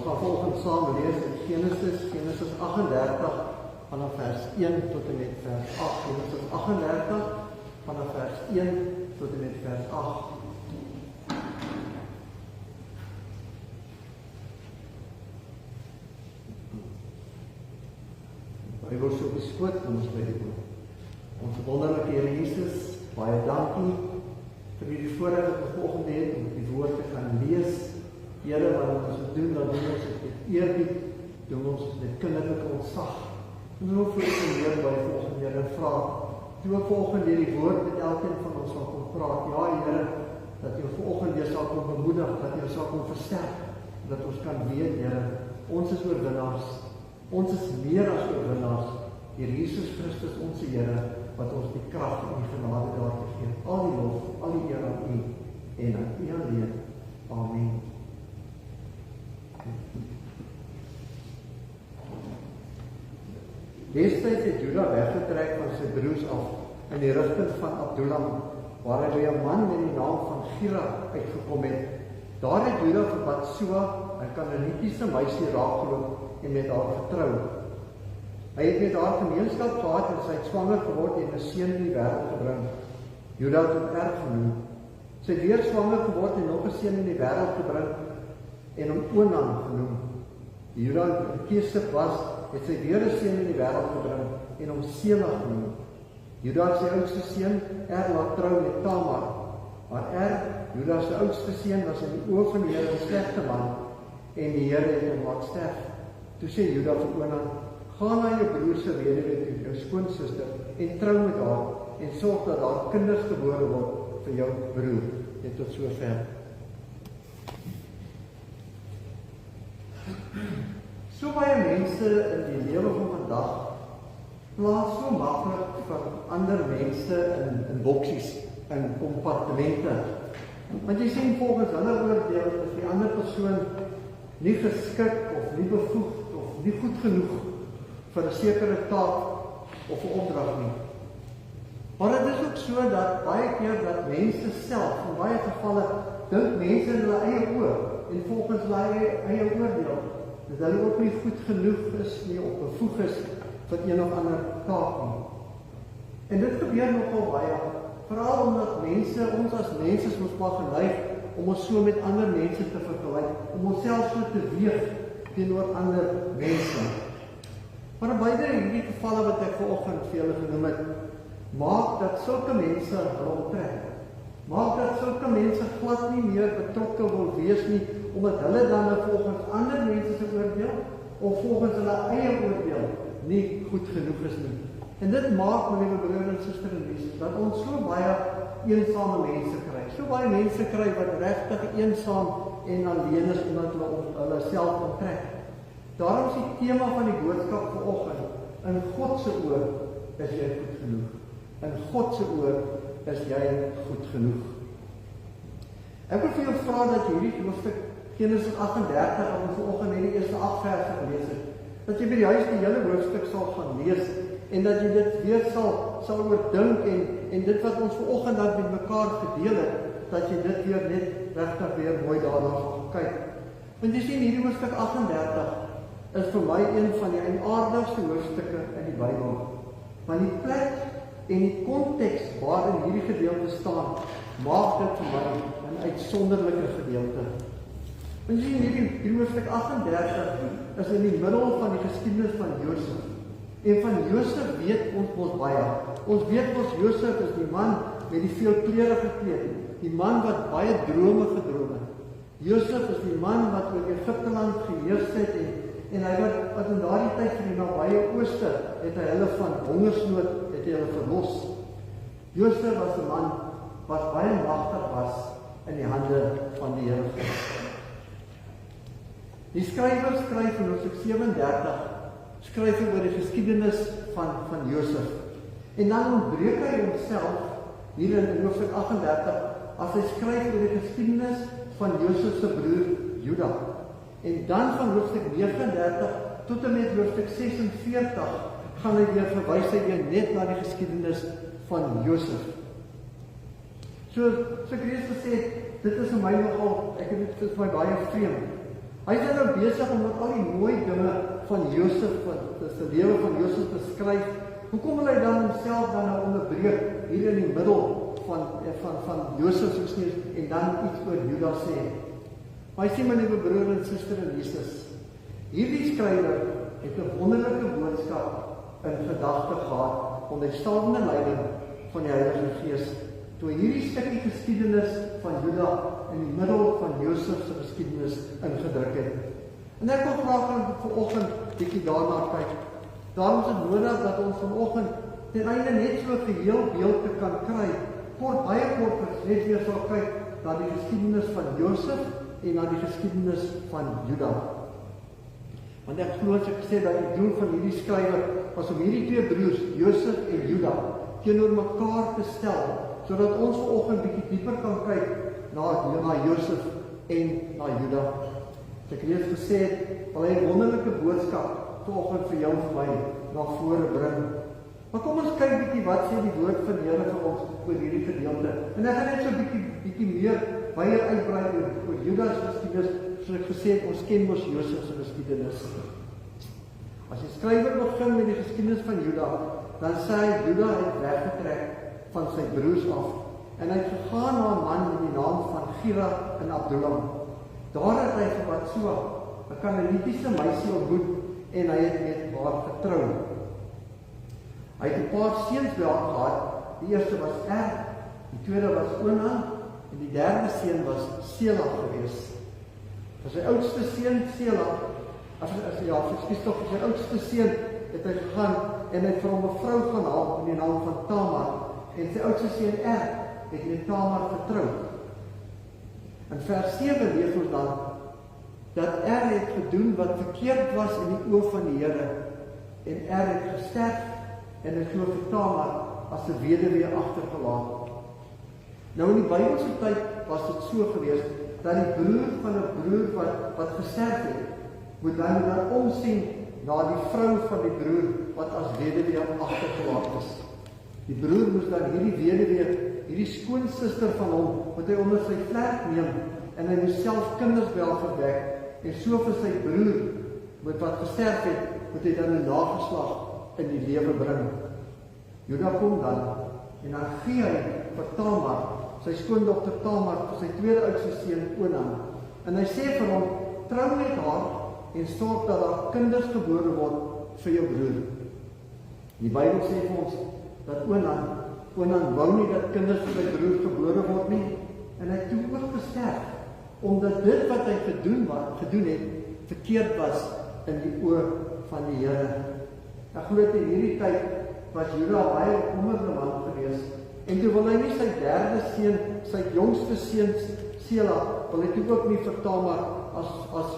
gaan volgens saam lees in Genesis 38 vanaf vers 1 tot en met vers 8. Genesis 38 vanaf vers 1 tot en met vers 8. Bybel so beskoot, kom ons by die woord. Ons wonderlike Here Jesus, baie dankie vir die voorreg wat ons vanoggend het om die woord te kan lees. Here, wat ons doen, dan doen ons dit met eerbied, doen ons dit met kinderlike ontzag. En ook vir ons meer by volgende Here vra, toe ek volgende die woord met elkeen van ons sal kom praat. Ja, Here, dat jy volgende sal kom bemoedig, dat jy sal kom versterk, dat ons kan weet, Here, ons is oorwinnaars. Ons is meer as oorwinnaars. Here Jesus Christus, ons Here, wat ons die krag en die genade daartoe gee. Al die lof, al die eer aan U en aan U alleen. Amen. Destyds het Juda weggetrek van sy broers af in die rigting van Adullam, waar hy by 'n man met die naam van Gira uitgekom het. Daar het Juda vir Batsua, 'n Kanaanitiese meisie, raakgeloop en met haar getrou. Hy het met haar gemeenskap gehad en sy het swanger geword en 'n seun in die wêreld gebring. Juda het hom genoem. Sy het weer swanger geword en nog 'n seun in die wêreld gebring en hom Onan genoem. Juda in Kesef was, het sy weer 'n seun in die wêreld gebring en hom Sela genoem. Juda se oudste seun laat trou met Tamar. Maar Juda se oudste seun was in die oë van die Here 'n slegte man en die Here het hom laat sterf. Toe sê Juda vir Onan: "Gaan na jou broer se weduwee toe, jou skoonsister, en trou met haar en sorg dat daar kinders gebore word vir jou broer." Net tot sover. So baie mense in die lewe van vandag plaas so maklik vir ander mense in boksies, in kompartemente. Want jy sien volgens hulle oordeel is die ander persoon nie geskik of nie bevoegd of nie goed genoeg vir 'n sekere taak of 'n opdrag nie. Maar dit is ook so dat baie keer dat mense self, in baie gevalle, dink mense in hulle eie oë en volgens hulle eie oordeel, dat hulle ook nie goed genoeg is nie of bevoeg is vir een of ander taak nie. En dit gebeur nogal baie, veral omdat ons as mense is ons maar geneig om ons so met ander mense te vergelyk, om onsself so te weeg teenoor ander mense. Maar in beide hierdie gevalle wat ek vanoggend vir julle genoem het, maak dat sulke mense hulle onttrek. Maak dat sulke mense glad nie meer betrokke wil wees nie, omdat hulle dan volgens ander mense se oordeel of volgens hulle eie oordeel nie goed genoeg is nie. En dit maak, my liewe broer en suster in Jesus, dat ons so baie eensame mense kry. So baie mense kry wat regtig eensaam en alleen is omdat hulle self onttrek. Daarom is die tema van die boodskap vanoggend: in God se oë is jy goed genoeg. In God se oë is jy goed genoeg. Ek wil vir jou vra dat jy hierdie hoofstuk Genesis 38 wat ons vanoggend net die eerste 8 verse gelees het, dat jy by die huis die hele hoofstuk sal gaan lees en dat jy dit weer sal oordink en dit wat ons vanoggend dan met mekaar gedeel het, dat jy dit weer net regtig weer mooi daarna sal kyk. Want jy sien, hierdie hoofstuk 38 is vir my een van die eienaardigste hoofstukke in die Bybel. Want die plek en die konteks waarin hierdie gedeelte staan, maak dit vir my 'n uitsonderlike gedeelte. Want jy sien, hierdie hoofstuk 38 is in die middel van die geskiedenis van Josef. En van Josef weet ons mos baie. Ons weet mos Josef is die man met die veelkleurige kleed, die man wat baie drome gedroom het. Josef is die man wat oor Egipteland geheers het en hy wat in daardie tyd vir die nabye ooste het hy hulle van hongersnood het hy hulle verlos. Josef was 'n man wat baie magtig was in die hande van die Here. Die skrywer skryf in Hoofstuk 37 skryf oor die geskiedenis van Josef. En dan ontbreek hy homself hier in Hoofstuk 38 as hy skryf oor die geskiedenis van Josef se broer Juda. En dan van hoofstuk 39 tot en met hoofstuk 46 gaan hy weer verwys net na die geskiedenis van Josef. So ek het gesê, dit is vir my nogal, dit is vir my baie vreemd. Hy is nou besig om met al die mooi dinge van Josef, die lewe van Josef te skryf. Hoekom wil hy dan homself dan nou onderbreek hier in die middel van Josef se geskiedenis en dan iets oor Juda sê? Maar hy sê, my liewe broer en suster in Jesus, hierdie skrywer het 'n wonderlike boodskap in gedagte gehad, ondersteunende leiding van die Heilige Gees, toe hierdie stukkie geskiedenis van Juda in die middel van Josef se geskiedenis ingedruk het. En ek wil graag vanoggend bietjie daarna kyk. Daarom is dit nodig dat ons vanoggend ten einde net so 'n geheel beeld te kan kry, baie kort net weer sal kyk na die geskiedenis van Josef en na die geskiedenis van Juda. Want ek glo as ek sê dat die doel van hierdie skrywer was om hierdie twee broers, Josef en Juda, teenoor mekaar te stel, sodat ons vanoggend bietjie dieper kan kyk na Josef en na Juda. Ek het reeds gesê, wil hy 'n wonderlike boodskap vanoggend vir jou en vir my na vore bring. Maar kom ons kyk bietjie wat sê die woord van die Here vir ons oor hierdie gedeelte. En ek gaan net so bietjie meer baie uitbrei oor Juda se geskiedenis, soos ek gesê het, ons ken mos Josef se geskiedenis. As die skrywer begin met die geskiedenis van Juda, dan sê hy Juda het weggetrek van sy broers af en hy het gegaan na 'n man met die naam van Gira in Adullam. Daar het hy vir Batsua, 'n Kanaanitiese meisie ontmoet en hy het met haar getrou. Hy het 'n paar seuns by haar gehad. Die eerste was die tweede was Onan en die derde seun was Sela gewees. Vir sy oudste seun Sela, vir sy oudste seun het hy gegaan en hy het vir hom 'n vrou gaan haal met die naam van Tamar en sy oudste seun het met Tamar getrou. In vers 7 lees ons dan dat het gedoen wat verkeerd was in die oë van die Here en het gesterf en hy glo vir Tamar as 'n weduwee agtergelaat. Nou in die Bybelse tyd was dit so gewees dat die broer van 'n broer wat gesterf het, moet dan omsien na die vrou van die broer wat as weduwee agtergelaat is. Die broer moes dan hierdie weduwee, hierdie skoonsister van hom, moet hy onder sy vlerk neem en hy moes self kinders by haar verwek en so vir sy broer wat gesterf het, moet hy dan 'n nageslag in die lewe bring. Juda kom dan en dan gee hy vir Tamar, sy skoondogter Tamar, vir sy tweede oudste seun Onan. En hy sê vir hom, trou met haar en sorg dat daar kinders gebore word vir jou broer. Die Bybel sê vir ons dat Onan wou nie dat kinders vir sy broer gebore word nie en hy het toe ook gesterf omdat dit wat hy gedoen het verkeerd was in die oë van die Here. Ek glo in hierdie tyd was Juda baie bekommerde man gewees en toe wil hy nie sy derde seun, sy jongste seun Sela, wil hy toe ook nie vir Tamar as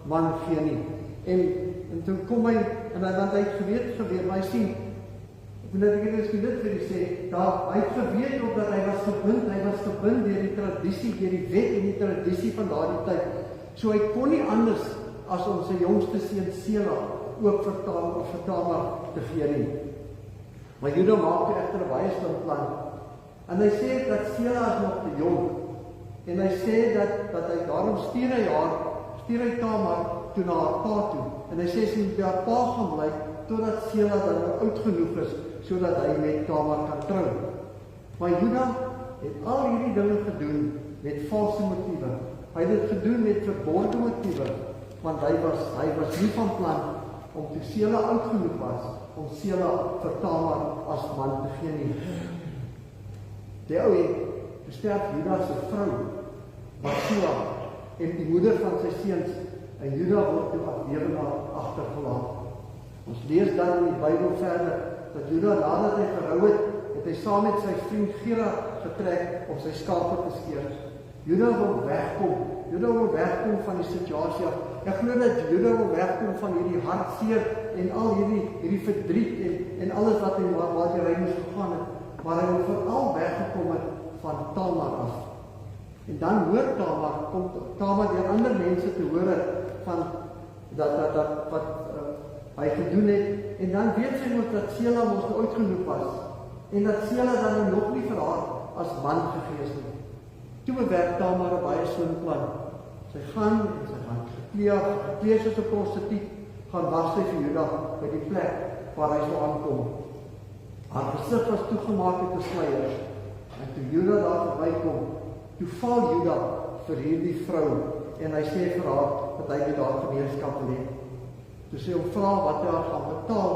man gee nie. En toe kom hy en want hy het geweet, maar hy sien ek het dit vir sê, hy het geweet ook dat hy was gebind deur die tradisie, deur die wet en die tradisie van daardie tyd. So hy kon nie anders as om sy jongste seun Sela ook vir Tamar te gee nie. Maar Juda maak toe egter 'n baie slim plan. En hy sê dat Sela is nog te jong. En hy sê dat hy daarom stuur hy Tamar toe na haar pa toe. En hy sê sy moet by haar pa gaan bly totdat Sela dan oud genoeg is sodat hy met Tamar kan trou. Maar Juda het al hierdie dinge gedoen met valse motiewe. Hy het dit gedoen met verborgde motiewe, want hy was nie van plan om toe Sela oud genoeg was om Sela vir Tamar as man te gee nie. Die ou het gesterf Juda se vrou, Batsua, en die moeder van sy seuns, en Juda word toe afweerbaar agtergelaat. Ons lees dan in die Bybel verder dat Juda nadat hy gerou het hy saam met sy vriend Gira getrek om sy skape te skeer. Juda wil wegkom van die situasie af. Ek glo dat Juda wil wegkom van hierdie hartseer en al hierdie verdriet en alles wat hy moes gegaan het, maar hy wil veral weggekom het van Tamar af. En dan hoor Tamar deur ander mense te hoor van dat wat hy gedoen het, en dan weet sy mos dat Sela mos ooit genoeg was, en dat Sela dan nog nie vir haar as man gegee is nie. Toe bewerk Tamar 'n baie slim plan. Sy gaan gekleed soos 'n prostituut, gaan was sy vir Juda by die plek waar hy sou aankom. Haar gesig was toegemaak met 'n sluier. En toe Juda daar verbykom, toe val Juda vir hierdie vrou en hy sê vir haar dat hy met haar gemeenskap wil hê. Toe sy hom vra wat hy haar gaan betaal,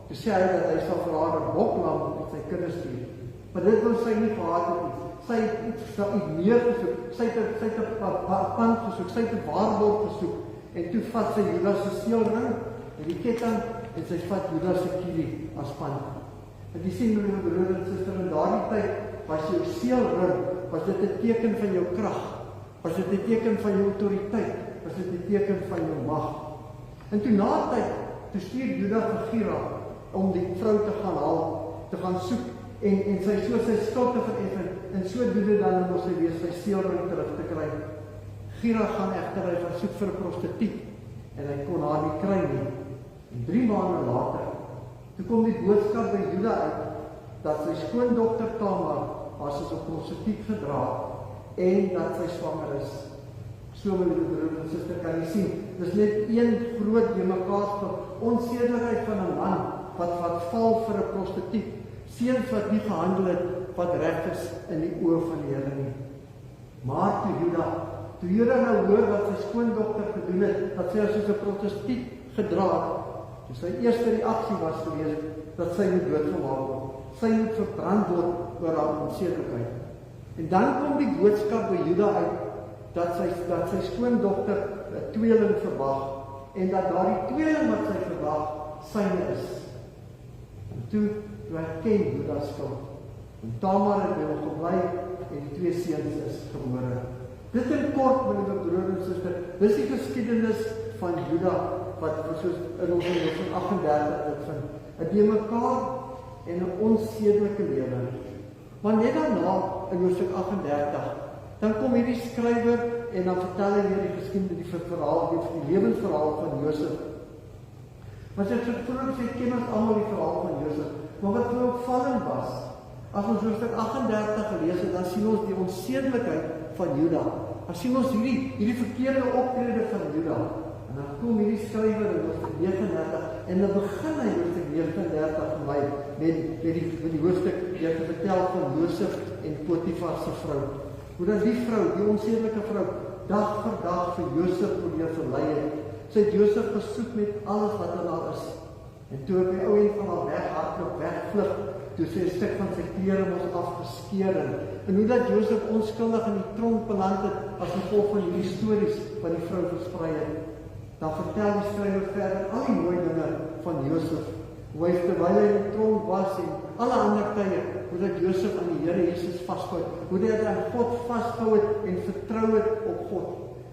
toe sê hy dat hy sal vir haar 'n boklam met sy kinders stuur. Maar dit wil sy nie gehad het nie. Sy het iets meer gesoek, sy het 'n pand gesoek, sy het 'n waarborg gesoek, en toe vat sy Juda se seelring en die ketting en sy vat Juda se kierie as pand. En jy sien, my broer en suster, in daardie tyd was jou seelring, was dit 'n teken van jou krag, was dit 'n teken van jou autoriteit, was dit 'n teken van jou mag. En toe na tyd, toe stuur Juda vir Gira om die vrou te gaan haal, te gaan soek en sy skuld te vereffen, en so doen dit dan om sy weer sy seelring terug te kry. Gira gaan egter, hy gaan soek vir 'n prostituut, en hy kon haar nie kry nie. En 3 maande later, toe kom die boodskap by Juda uit, dat sy skoondogter Tamar haar as 'n prostituut gedra, en dat sy swanger is. So my broer en suster, kan jy sien, dis net een groot bymekaarspel, onsedelikheid van 'n man, wat val vir 'n prostituut, seuns wat nie gehandel het, wat reg is in die oë van die Here nie. Maar toe Juda nou hoor wat sy skoondogter gedoen het, dat sy as 'n prostituut gedra het, toe sy eerste reaksie was geweest, dat sy moet doodgemaak word. Sy moet verbrand word oor haar onsedelikheid. En dan kom die boodskap by Juda uit, dat sy skoondogter 'n tweeling verwag, en dat daardie tweeling wat sy verwag, syne is. En toe erken Juda skuld. En Tamar het by hom gebly, en die 2 seuns is gebore. Dit in kort, my broer en suster, dis die geskiedenis van Juda, wat soos in ons in 38 dit vind, 'n bymekaar en 'n onsedelike lewe. Maar net daarna, in Hoofstuk 38, dan kom hierdie skrywer, en dan vertel hy weer die geskiedenis, die lewensverhaal van Josef. Maar sy vroeër sê, ken ons almal die verhaal van Josef, maar wat vir opvallend was, as ons Hoofstuk 38 gelees het, dan sien ons die onsedelikheid van Juda. Dan sien ons hierdie verkeerde optrede van Juda. En dan kom hierdie skrywer in Hoofstuk 39, en dan begin hy Hoofstuk 39 vir my, met die hoofstuk die vertel van Josef en Potifar se vrou. Hoe dat die vrou, die onsedelike vrou, dag vir dag vir Josef probeer verlei het. Sy het Josef gesoek met alles wat in haar is. En toe op die ou end van haar weghardloop, wegvlug, toe sy 'n stuk van sy klere mos afgeskeer en hoe dat Josef onskuldig in die tronk beland het as gevolg van hierdie stories wat die vrou versprei het. Dan vertel die skrywer verder al die mooi dinge van Josef, hoe hy terwyl hy in die tronk was en alle ander tye, hoe dat Josef aan die Here Jesus vasgehou het, hoe dat hy aan God vasgehou het en vertrou het op God.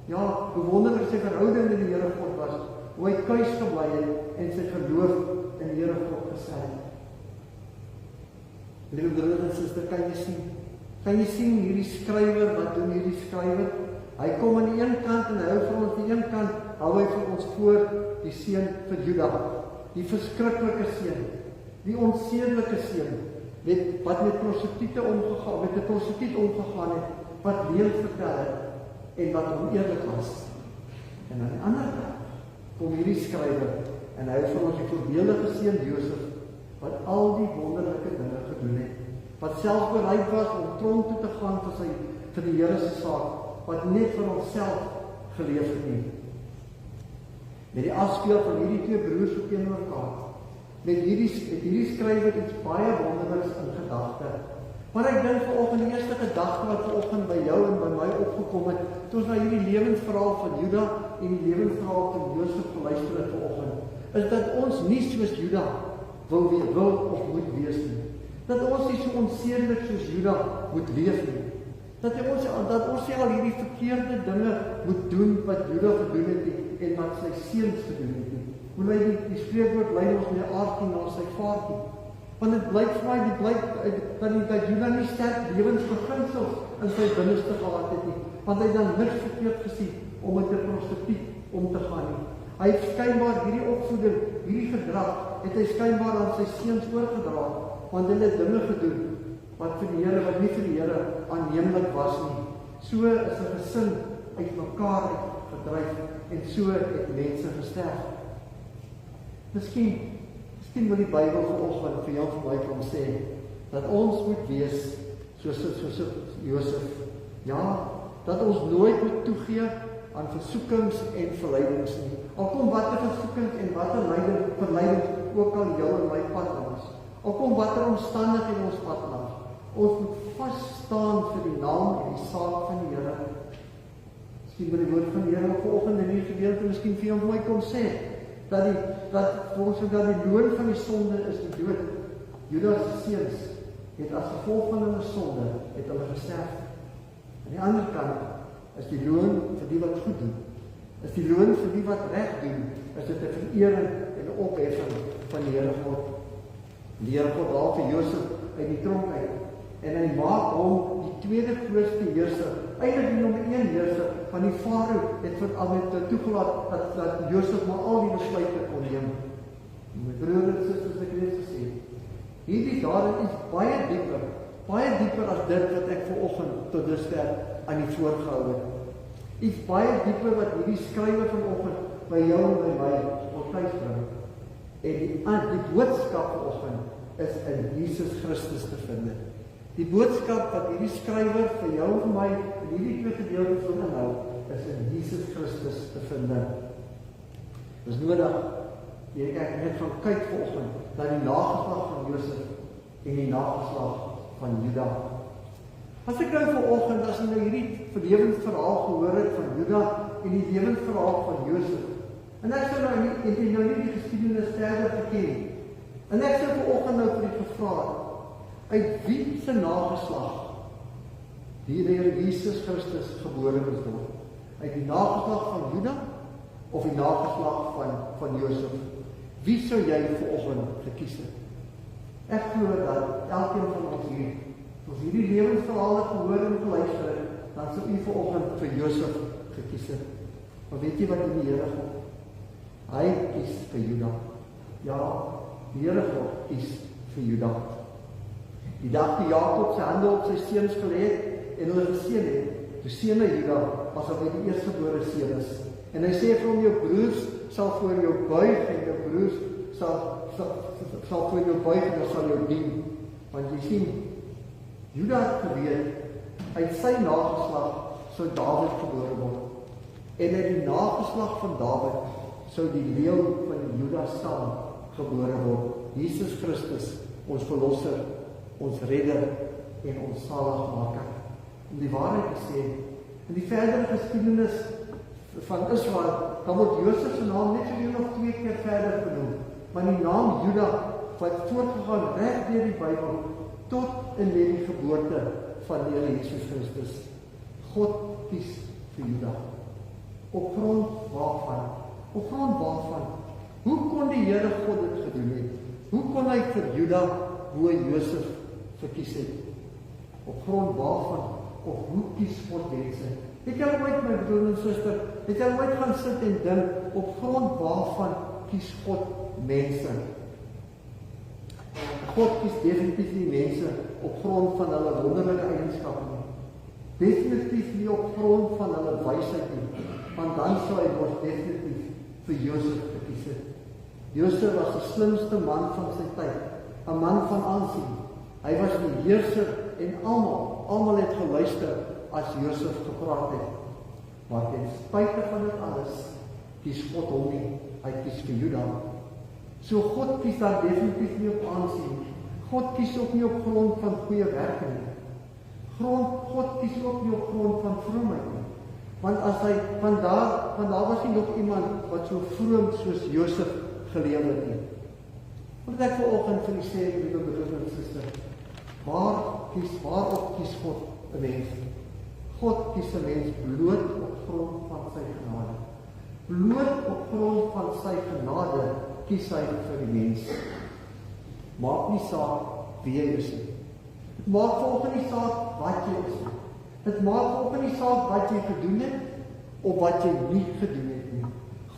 Ja, hoe wonderlik sy verhouding met die Here God was, hoe hy kuis gebly het en sy geloof in die Here God gestel het. Liewe broer en suster, kan jy sien hierdie skrywer, wat doen hierdie skrywer? Hy kom aan die een kant en hy hou vir ons die een kant, hou hy vir ons voor die seun vir Juda, die verskriklike seun, die onsedelike seun, wat met prostituie omgegaan, met 'n prostituut omgegaan het, wat leuen vertel het en wat oneerlik was. En aan die ander kant kom hierdie skrywer en hy hou vir ons die voorbeeldige seun Josef, wat al die wonderlike dinge gedoen het, wat self bereid was om tronk toe te gaan vir die Here se saak, wat net vir homself geleef het nie. Met die afspeel van hierdie 2 broers teenoor mekaar, met hierdie skrywer iets baie wonderliks in gedagte. Maar ek dink vanoggend die eerste gedagte wat vanoggend by jou en by my opgekom het, toe ons na hierdie lewensverhaal van Juda en die lewensverhaal van Josef geluister het vanoggend, is dat ons nie soos Juda wil of moet wees nie. Dat ons nie so onsedelik soos Juda moet leef nie. Dat ons nie al hierdie verkeerde dinge moet doen wat Juda gedoen het en wat sy seuns gedoen het nie. Hoe lei die spreekwoord lei ons met 'n aardkie na sy vaartjie. Want dit blyk vir my, dat Juda nie sterk lewensbeginsels in sy binneste gehad het nie. Want hy het dan niks verkeerd gesien om met 'n prostituut om te gaan nie. Hy het skynbaar hierdie opvoeding, hierdie gedrag, het hy skynbaar aan sy seuns oorgedra, want hulle het dinge gedoen wat nie vir die Here aanneemlik was nie. So is 'n gesin uit mekaar gedryf en so het mense gesterf. Miskien wil die Bybel vanoggend vir jou en vir my kom sê dat ons moet wees soos Josef. Ja, dat ons nooit moet toegee aan versoekings en verleidings nie. Al kom watter versoekings en watter verleidings ook al jou en my pad langs. Al kom watter omstandighede in ons pad langs. Ons moet vas staan vir die naam en die saak van die Here. Miskien wil die woord van die Here vanoggend in hierdie gedeelte miskien vir jou en my kom sê dat volgens die loon van die sonde is die dood. Judas se seuns het as gevolg van hulle sonde het hulle gesterf. Aan die ander kant is die loon vir die wat goed doen. Is die loon vir die wat reg doen, is dit 'n verering en 'n opheffing van die Here God. Die Here God haal vir Josef uit die tronk uit en hy maak hom die tweede grootste heerser, eintlik die nommer 1 heerser van die Farao het toegelaat dat Josef maar al die besluite kon neem. My broers en susters, ek het gesê, hierdie daarin is baie dieper as dit wat ek vanoggend tot dusver aan die voorgehou het. Iets baie dieper wat hierdie skrywer vanoggend by jou en by my wil tuisbring. En die boodskap vanoggend is in Jesus Christus te vind. Die boodskap wat hierdie skrywer vir jou en vir my in hierdie twee gedeeltes wil inhou, is in Jesus Christus te vind. Dis nodig, ek net van kyk vanoggend na die nageslag van Josef en die nageslag van Juda. As ek nou vanoggend, as jy nou hierdie lewensverhaal gehoor het van Juda en die lewensverhaal van Josef, en ek sou nou nie die geskiedenis verder geken, en ek sou vanoggend nou vir die gevra, uit wie se nageslag die Here Jesus Christus gebore moes word? Uit die nageslag van Juda of die nageslag van Josef? Wie sou jy vanoggend gekies het? Ek glo dat elkeen van ons hier, as hierdie lewensverhale gehoor en geluister het, dan sou u vanoggend vir Josef gekies het. Maar weet jy wat die Here God? Hy kies vir Juda. Ja, die Here God kies vir Juda. Die dag die Jakob sy hande op sy seuns gelê het en hulle geseën het, toe seën hy Juda as hy die eerstgebore seun is. En hy sê vir hom, jou broers sal voor jou buig en jou broers sal voor jou buig en sal jou dien. Want jy sien, Juda het geweet, uit sy nageslag sou Dawid gebore word. En uit die nageslag van Dawid sou die leeu van die Juda stam gebore word. Jesus Christus, ons verlosser, ons redder en ons saligmaker. Om die waarheid te sê, in die verdere geskiedenis van Israel, dan word Josef se naam net so nog 2 keer verder genoem. Maar die naam Juda wat voortgegaan reg deur die Bybel tot en met die geboorte van die Here Jesus Christus. God kies vir Juda. Op grond waarvan? Op grond waarvan? Hoe kon die Here God dit gedoen het? Hoe kon hy vir Juda bo Josef verkies het? Op grond waarvan? Of hoe kies God mense? Het jy ooit, my broer en suster, het jy ooit gaan sit en dink, op grond waarvan kies God mense? God kies definitief nie mense op grond van hulle wonderlike eienskappe nie. Definitief nie op grond van hulle wysheid nie, want dan sou hy mos definitief vir Josef gekies het. Josef was die slimste man van sy tyd, 'n man van aansien. Hy was die heerser en almal het geluister as Josef gepraat het. Maar ten spyte van dit alles, kies God hom nie, hy kies vir Juda. So God kies daar definitief nie op aansien. God kies ook nie op grond van goeie werke nie. God kies ook nie op grond van vroomheid nie. Want as hy, van daar was nie nog iemand wat so vroom soos Josef geleef het nie. Want ek vanoggend vir u sê, liewe broers en susters, waarop kies God 'n mens? God kies 'n mens bloot op grond van sy genade. Bloot op grond van sy genade kies hy vir die mens. Maak nie saak wie jy is nie. Dit maak volgens nie saak wat jy is nie. Dit maak volgens nie saak wat jy gedoen het of wat jy nie gedoen het nie.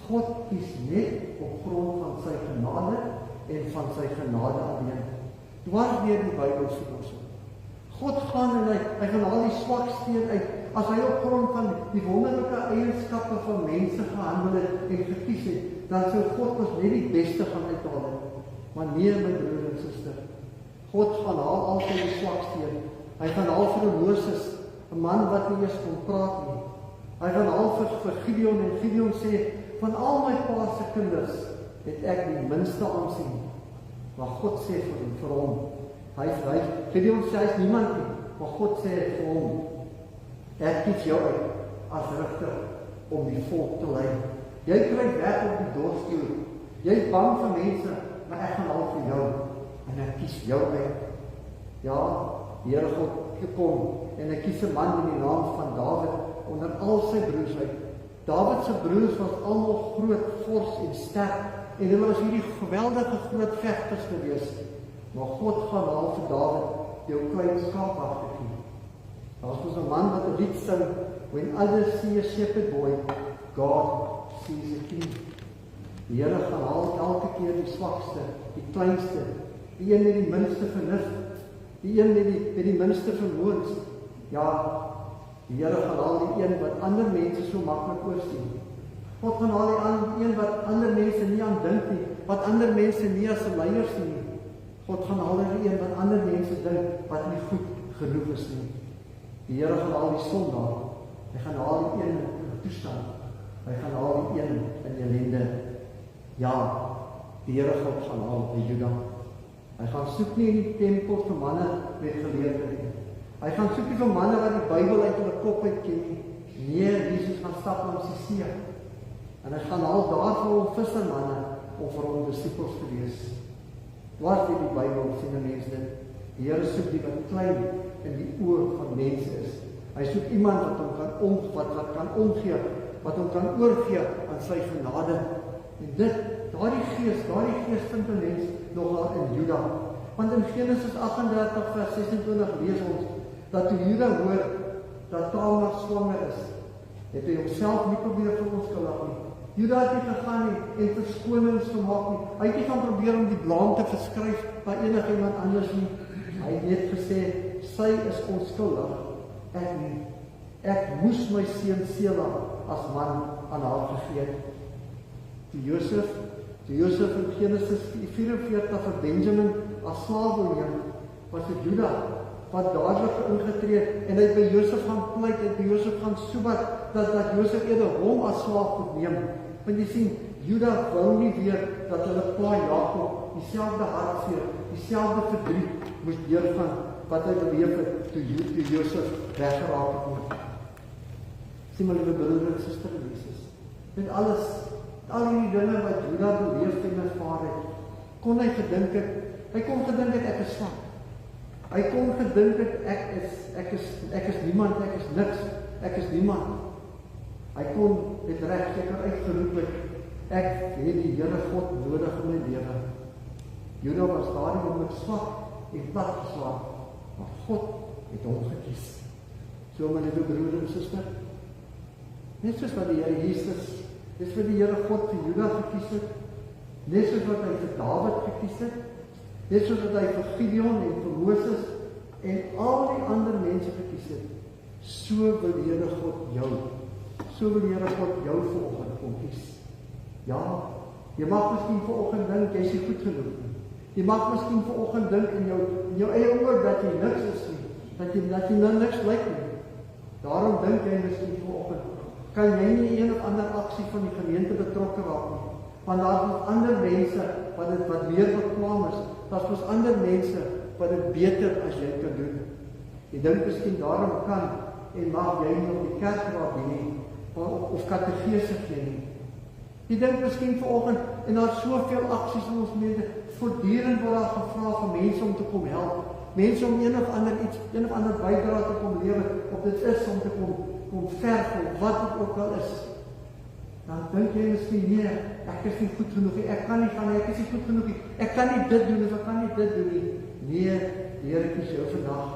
God kies net op grond van sy genade en van sy genade alleen. Dwars deur die Bybel se ons. God gaan en hy gaan al die swaksteen uit as hy op grond van die wonderlike eienskappe van mense gehandel het en gekies het, dan sou God ons net die beste gaan uithaal het. Maar nee, my broer en suster, God gaan haal altyd die swakste een. Hy gaan haal vir Moses, 'n man wat nie eers kon praat nie. Hy gaan haal vir Gideon, en Gideon sê, van al my pa se kinders het ek die minste aansien. Maar God sê vir hom, Gideon sê, hy is niemand nie, maar God sê vir hom, ek kies jou uit as rigter om die volk te lei. Jy kry weg op die dorpsstoel. Jy is bang vir mense, maar ek gaan al vir jou, en ek kies jou uit. Ja, die Here God gekom, en ek kies 'n man in die naam van Dawid, onder al sy broers uit. Dawid se broers was almal groot, fors en sterk, en hulle was hierdie geweldige groot vegters gewees. Maar God gaan haal vir Dawid, jou klein skaapwagtertjie. Daar was 'n man wat 'n lied sing, when others see a shepherd boy, God sees a king. Die Here gaan haal elke keer die swakste, die kleinste, die een met die minste vernuf, die een met die minste vermoëns. Ja, die Here gaan haal die een wat ander mense so maklik oorsien. God gaan haal die een wat ander mense nie aan dink nie, wat ander mense nie as 'n leier sien nie. God gaan haal die een wat ander mense dink wat nie goed genoeg is nie. Die Here gaan haal die sondaar. Hy gaan haal die een in toestand. Hy gaan haal die een in ellende. Ja, die Here gaan haal by Juda. Hy gaan soek nie in die tempel vir manne met geleerdheid nie. Hy gaan soek nie vir manne wat die Bybel uit hulle kop uit ken nie. Nee, Jesus gaan stap langs die see. En hy gaan haal daarvoor vissermanne om vir hom disippels te wees. Dwars deur die Bybel sien 'n mens dit. Die Here soek die wat klein in die oë van mense is. Hy soek iemand wat hom kan omgee, wat hom kan oorgee aan sy genade. En daardie gees vind 'n mens nogal in Juda. Want in Genesis 38 vers 26 lees ons dat toe Juda hoor dat Tamar swanger is, het hy homself nie probeer verontskuldig nie. Juda het nie gegaan en verskonings gemaak nie. Hy het nie gaan probeer om die blame te verskryf by enigiemand anders nie. Hy het net gesê, sy is onskuldig, ek nie. Ek moes my seun Sela as man aan haar gegee het. Toe Josef in Genesis 44 vir Benjamin as slaaf wil neem, was dit Juda wat dadelik ingetree het, en hy het by Josef gaan pleit, en by Josef gaan soebat, dat Josef eerder hom as slaaf moet neem. Want jy sien, Juda wou nie weer dat hulle pa Jakob dieselfde hartseer, dieselfde verdriet moes deurgaan wat hy beleef het toe Josef weggeraak het. Sien maar, liewe broer en suster in Jesus, met al die dinge wat Juda beleef en ervaar het, kon hy gedink het, ek is swak. Hy kon gedink het, ek is niemand, ek is niks, ek is niemand. Hy kon het reg seker uitgeroep het, ek het die Here God nodig in my lewe. Juda was daardie oomblik swak en platgeslaan, maar God het hom gekies. So my liewe broer en suster, net soos wat die Here Jesus, dis wat die Here God vir Juda gekies het, net soos wat hy vir Dawid gekies het, net soos wat hy vir Gideon en vir Moses en al die ander mense gekies het, so wil die Here God jou, vanoggend kom kies. Ja, jy mag miskien vanoggend dink, jy is nie goed genoeg nie. Jy mag miskien vanoggend dink in jou eie oor dat jy niks is nie, dat jy nou niks lyk nie. Daarom dink jy miskien vanoggend, kan jy nie een of ander aksie van die gemeente betrokke raak nie, want daar is ander mense wat meer bekwaam is, daar is ander mense wat dit beter as jy kan doen. Jy dink miskien daarom kan en mag jy nie op die kerkraad nie, of kategese gee nie. Jy dink miskien vanoggend, en daar is soveel aksies in ons mense, voortdurend word daar gevra vir mense om te kom help, mense om een of ander bydrae te kom lewer, of dit is om te kom verf, of wat het ook al is. Dan dink jy miskien, nee, ek is nie goed genoeg nie, ek kan nie gaan nie, ek is nie goed genoeg nie, ek kan nie dit doen, of ek kan nie dit doen nie. Nee, die Here kies jou vandag.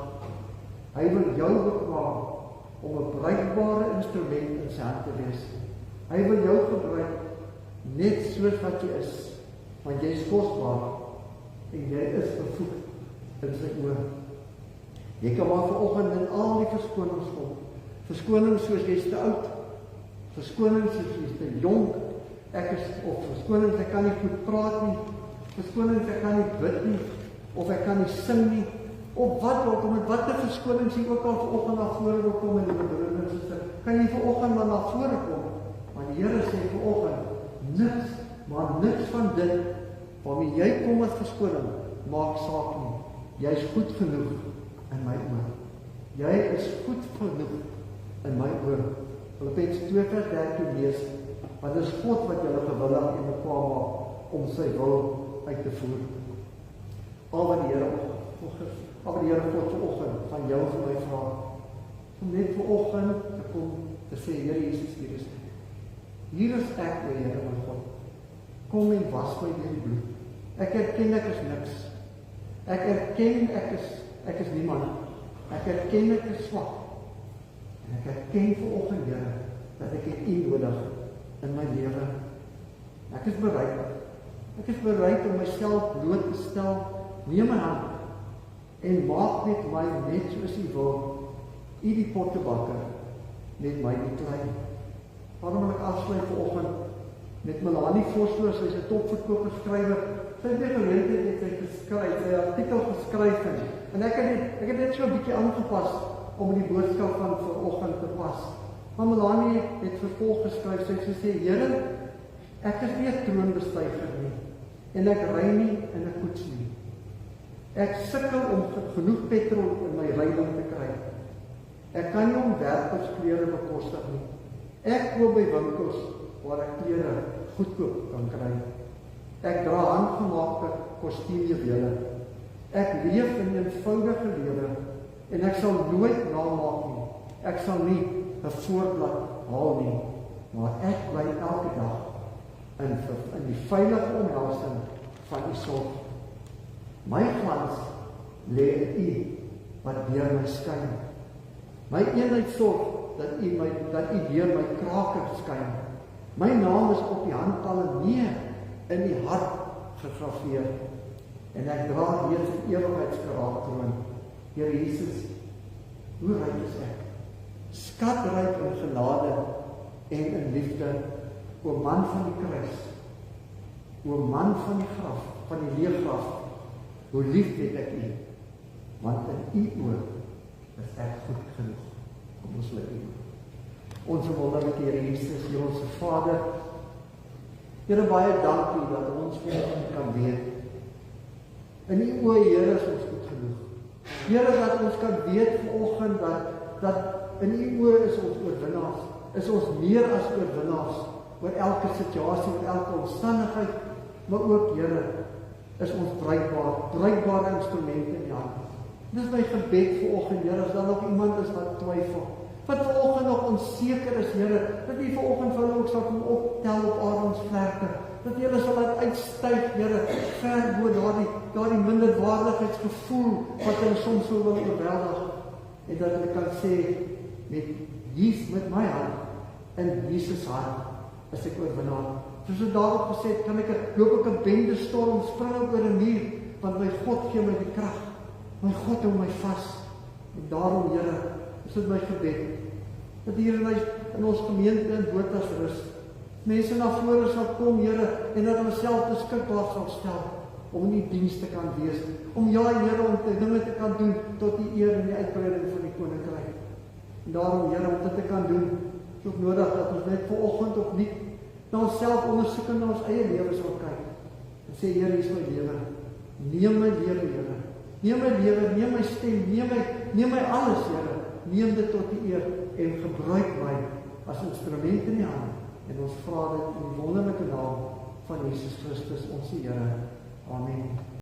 Hy wil jou bekwaam om 'n bruikbare instrument in sy hand te wees. Hy wil jou gebruik net soos wat jy is, want jy is kosbaar en jy is bevoegd in sy oë. Jy kan maar vanoggend in al die verskonings kom Verskoning soos jy is te oud. Verskoning soos jy is te jonk. Of verskoning, ek kan nie goed praat nie. Verskoning, ek kan nie bid nie. Of ek kan nie sing nie. Of wat ook, met wat 'n verskoning jy ook al vanoggend na vore wil kom in die broer en suster. Kan jy vanoggend maar na vore kom? Maar die Here sê vanoggend, niks, maar niks van dit waarmee jy kom as verskoning, maak saak nie. Jy is goed genoeg in my oor. Jy is goed genoeg in my oor. Filippense 2:13 lees, want dit is God wat julle gewillig en bekwaam maak om sy wil uit te voer. Al wat die Here God vanoggend van jou vir my vra, om net vanoggend te kom te sê, Here Jesus, hier is ek. Hier is ek, o Here my God. Kom en was my deur die bloed. Ek erken ek is niks. Ek erken ek is niemand. Ek erken ek is swak. En ek erken vanoggend, Here, dat ek het U nodig in my lewe. Ek is bereid. Ek is bereid om myself bloot te stel. Neem my hand en maak met my net soos U wil. U die pottebakker, net my die klei. Waarom wil ek afsluit vanoggend met Melanie Vosloo, sy's 'n topverkoper skrywer. Sy het net geskryf, sy artikel geskryf en ek het net so 'n bietjie aangepas om die boodskap van vanoggend te pas. Maar Melanie het vervolg geskryf, sy het gesê, Here, ek is nie 'n troonbestyger nie en ek ry nie in 'n koets nie. Ek sukkel om genoeg petrol in my ryding te kry. Ek kan nie om werkersklere bekostig nie. Ek koop by winkels waar ek klere goedkoop kan kry. Ek dra handgemaakte kostuumjuwele. Ek leef in 'n eenvoudige lewe en ek sal nooit namaak nie. Ek sal nie 'n voorblad haal nie, maar ek bly elke dag in die veilige omhelsing van U sorg. My glans lê in U wat deur my skyn. My eenheid sorg dat U deur my krake skyn. My naam is op die handtalle, nee, in die hart gegraveer. En ek dra reeds 'n ewigheidskaraaktroon. Here Jesus, hoe ryk is ek? Skatryk in genade en in liefde, o man van die kruis, o man van die graf, van die leë graf, hoe lief het ek U, want in U oor is ek goed genoeg. Kom ons lê U. Ons wonderlike Here Jesus, Here ons Vader, Here baie dankie dat ons vanoggend kan weet, in U oë Here is ons goed genoeg. Here, dat ons kan weet vanoggend dat in U oë is ons oorwinnaars, is ons meer as oorwinnaars oor elke situasie, oor elke omstandigheid, maar ook Here, is ons bruikbare instrumente in U hand. Dis my gebed vanoggend, Here, as daar nog iemand is wat twyfel, wat vanoggend nog onseker is, Here, dat U vanoggend vir hulle ook sal kom optel op Aaronsvlerke, dat U hulle sal laat uitstyg, Here, ver bo daardie minderwaardigheidsgevoel wat hulle soms so wil oorweldig, en dat hulle kan sê, met my hand, in Jesus hart, is ek oorwinnaar. Soos het daarop gesê, loop ek 'n bendestorm, spring ek oor 'n muur, want my God gee my die krag, my God hou my vas, en daarom, Here, is dit my gebed, dat hier in ons gemeente in Botha rus, mense na vore sal kom, Here, en dat hulle self beskikbaar sal stel, om in die diens te kan wees, om Here, om dinge te kan doen, tot die eer en die uitbreiding van die koninkryk. En daarom, Here, om dit te kan doen, is ook nodig dat ons net vanoggend opnuut na onsself ondersoek en na ons eie lewe sal kyk, en sê, Here, hier is my lewe, neem my lewe, Here, neem my lewe, neem my stem, neem my alles, Here, neem dit tot die eer, en gebruik my as instrument in die hand, en ons vra dit in die wonderlike naam van Jesus Christus, ons Here. Amen.